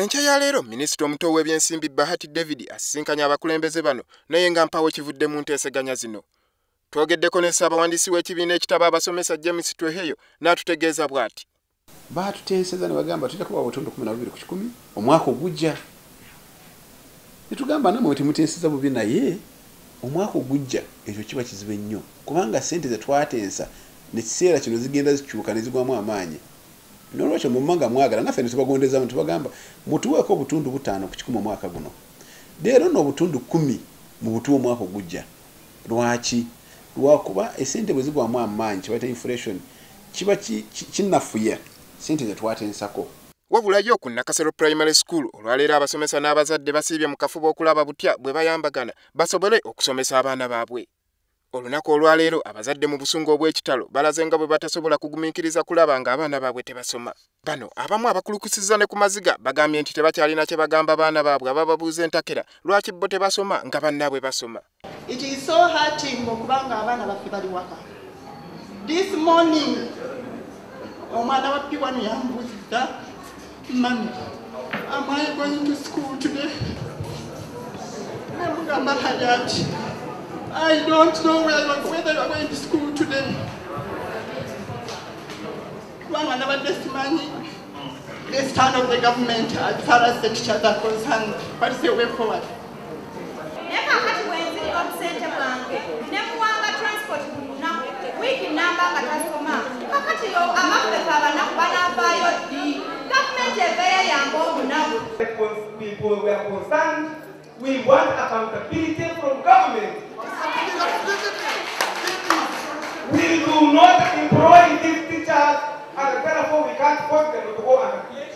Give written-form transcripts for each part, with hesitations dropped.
Enkya ya leero Minisita omuto w'ebyensimbi Bahati David asisinkanya abakulembeze bano naye nga mpawo kivudde mu nteeseganya zino. Twogeddeko ne ssaabawandiisi w'ekibiina ekitaba abasomesa James Tweheyo n'atutegeeza bw'ati. Baatuteeseza ne bagamba tujja kuba obutundu 12 ku 100 omwaka ogujja. Ne tugamba namwe bwe temuteeseza bubi naye omwaka ogujja ekyo kiba kizibu nnyo kubanga ssente ze twateesa n'ekiseera kino zigenda zikyuka ne zigwamu amaanyi. N'olwekyo mu mmanga mwagala naffe ne tubagondeza tubagamba mutuweeko obutundu 5 ku 100 omwaka guno. Leero n'obutundu 10 mu butuwa omwaka ogujja. Lwaki? Lwakuba essente bwe zigwamu amaanyi kibayita inflation kiba kinnafuya ssente ze twateesako. Wabulayo ku Nakasero Primary School olwaleero abasomesa n'abazadde basiibye mu kafubo okulaba butya bwe bayambagana basobole okusomesa abaana baabwe. Olunaku olwaleero abazadde mu busungu obw'ekitalo balaze nga bwe batasobola kugumiikiriza kulaba nga abaana baabwe tebasoma. Bano abamu abakulukusizza ne ku maziga bagambye nti tebakyalina kye bagamba baana baabwe abababuuza entakera lwaki bo tebasoma nga bannaabwe basoma. It is so hurting okubanga abaana baffe bali waka. This morning omwana wa P1 yambuuzizza Mami, am I going to school today? Namugamba Hayati, I don't know whether you are going to school today. Kubanga nabadde simanyi the stand of the government as far as the teachers are concerned. What is the way forward? People were concerned. We want accountability from government. We do not employ these teachers, and therefore we can't force them to go and teach.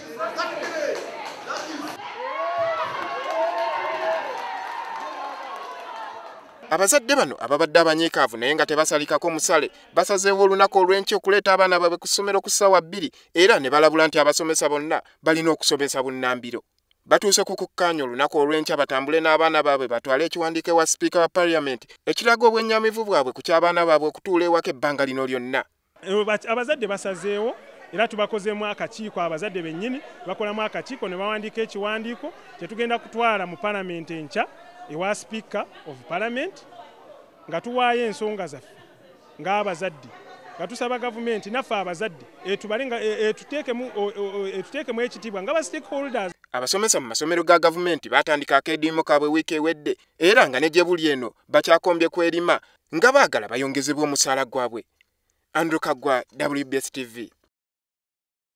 Abazadde bano ababadde abanyiikaavu naye nga tebasalikako musale basazeewo olunaku olw'enkya okuleeta abaana baabwe ku ssomero ku ssaawa 2 era ne balabula nti abasomesa bonna balina okusomesa bunnambiro. Batuuse ku kukkaanya olunaku olw'enkya batambule n'abaana baabwe batwale ekiwandiiko ewa sipiika wa Parliament ekiraga obwennyamivu bwabwe ku ky'abaana baabwe okutuula ewaka ebbanga lino lyonna. Abazadde basazeewo era tubakozeemu akakiiko abazadde bennyini bakolamu akakiiko ne bawandiika ekiwandiiko kye tugenda kutwala mu Parliament enkya ewa Speaker of Parliament nga tuwaayo ensonga zaffe ng'abazadde nga tusaba gavumenti naffe abazadde etubale nga etuteekemu ekitiibwa nga ba stakeholders. Abasomesa mu masomero ga gavumenti batandika akeediimo kaabwe wiiki ewedde era nga ne gye buli eno bakyakombye kwerima nga baagala bayongezebwa omusaala gwabwe. Andrew Kagwa, WBS TV.